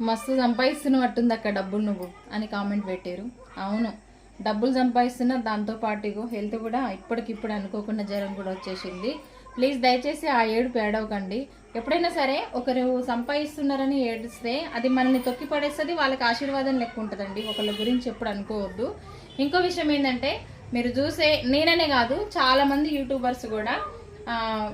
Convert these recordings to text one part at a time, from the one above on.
మస్తు సంపాదిస్తున్నట్టుంది అక్క డబ్బులు నువ్వు అని కామెంట్ పెట్టారు. అవును, డబ్బులు సంపాదిస్తున్నా, దాంతోపాటు హెల్త్ కూడా ఇప్పటికిప్పుడు అనుకోకుండా జ్వరం కూడా వచ్చేసింది. ప్లీజ్ దయచేసి ఆ ఏడుపు ఏడవకండి. ఎప్పుడైనా సరే ఒకరు సంపాదిస్తున్నారని ఏడిస్తే అది మనల్ని తొక్కి పడేస్తుంది, వాళ్ళకి ఆశీర్వాదం లెక్క ఉంటుందండి. ఒకళ్ళ గురించి ఎప్పుడు అనుకోవద్దు. ఇంకో విషయం ఏంటంటే, మీరు చూసే నేననే కాదు చాలామంది యూట్యూబర్స్ కూడా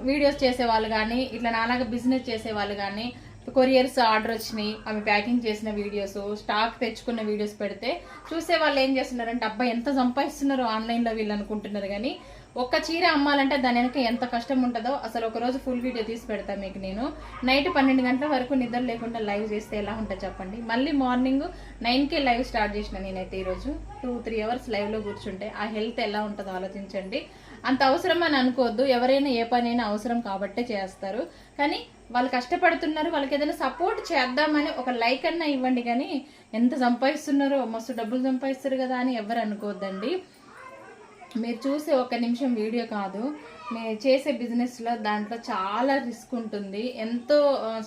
వీడియోస్ చేసేవాళ్ళు కానీ, ఇట్లా నాలాగా బిజినెస్ చేసేవాళ్ళు కానీ, కొరియర్స్ ఆర్డర్ వచ్చినాయి, అవి ప్యాకింగ్ చేసిన వీడియోస్, స్టాక్ తెచ్చుకున్న వీడియోస్ పెడితే చూసే వాళ్ళు ఏం చేస్తున్నారంటే, అబ్బాయి ఎంత సంపాదిస్తున్నారో ఆన్లైన్లో వీళ్ళు అనుకుంటున్నారు. కానీ ఒక్క చీర అమ్మాలంటే దాని వెనక ఎంత కష్టం ఉంటుందో అసలు ఒక రోజు ఫుల్ వీడియో తీసి పెడతా మీకు. నేను నైట్ 12 గంటల వరకు నిద్ర లేకుండా లైవ్ చేస్తే ఎలా ఉంటుంది చెప్పండి. మళ్ళీ మార్నింగ్ 9కే లైవ్ స్టార్ట్ చేసిన నేనైతే ఈరోజు 2-3 అవర్స్ లైవ్లో కూర్చుంటే ఆ హెల్త్ ఎలా ఉంటుందో ఆలోచించండి. అంత అవసరం అని అనుకోవద్దు. ఎవరైనా ఏ పనైనా అవసరం కాబట్టే చేస్తారు. కానీ వాళ్ళు కష్టపడుతున్నారు, వాళ్ళకి ఏదైనా సపోర్ట్ చేద్దామని ఒక లైక్ అన్నా ఇవ్వండి. కానీ ఎంత సంపాదిస్తున్నారో, మస్తు డబ్బులు సంపాదిస్తారు కదా అని ఎవరు అనుకోవద్దండి. మీరు చూసే 1 నిమిషం వీడియో కాదు, మీరు చేసే బిజినెస్లో దాంట్లో చాలా రిస్క్ ఉంటుంది. ఎంతో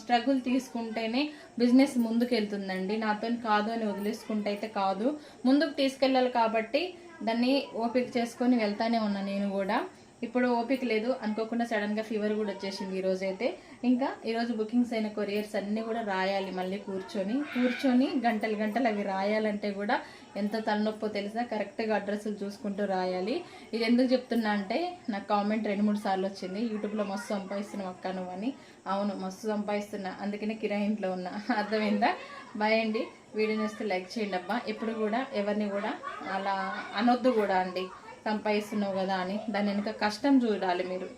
స్ట్రగుల్ తీసుకుంటేనే బిజినెస్ ముందుకు వెళ్తుందండి. నాతో కాదు అని వదిలేసుకుంటే అయితే కాదు, ముందుకు తీసుకెళ్ళాలి. కాబట్టి దాన్ని ఓపిక చేసుకొని వెళ్తానే ఉన్నా నేను కూడా. ఇప్పుడు ఓపిక లేదు, అనుకోకుండా సడన్గా ఫీవర్ కూడా వచ్చేసింది ఈరోజు అయితే. ఇంకా ఈరోజు బుకింగ్స్ అయిన కొరియర్స్ అన్నీ కూడా రాయాలి. మళ్ళీ కూర్చొని గంటలు అవి రాయాలంటే కూడా ఎంత తలనొప్పో తెలుసా. కరెక్ట్గా అడ్రస్లు చూసుకుంటూ రాయాలి. ఇది ఎందుకు చెప్తున్నా అంటే, నాకు కామెంట్ 2-3 సార్లు వచ్చింది, యూట్యూబ్లో మస్తు సంపాదిస్తున్నావు అక్క నువ్వు అని. అవును, మస్తు సంపాదిస్తున్నా, అందుకనే కిరాయి ఇంట్లో ఉన్నా. అర్థమైందా? బాయ్ అండి. వీడియో నేస్తే లైక్ చేయండి అబ్బా. ఎప్పుడు కూడా ఎవరిని కూడా అలా అనొద్దు కూడా అండి, సంపాదిస్తున్నావు కదా అని. దాని వెనుక కష్టం చూడాలి మీరు.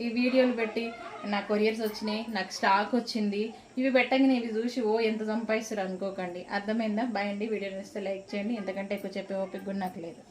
ఈ వీడియోలు పెట్టి నాకు కొరియర్స్ వచ్చినాయి, నాకు స్టాక్ వచ్చింది, ఇవి పెట్టగానే ఇవి చూసి ఓ ఎంత సంపాదిస్తారు అనుకోకండి. అర్థమైందా? బాయ్ అండి. వీడియో నచ్చితే లైక్ చేయండి. ఎంతకంటే ఎక్కువ చెప్పే ఓపిక కూడా నాకు లేదు.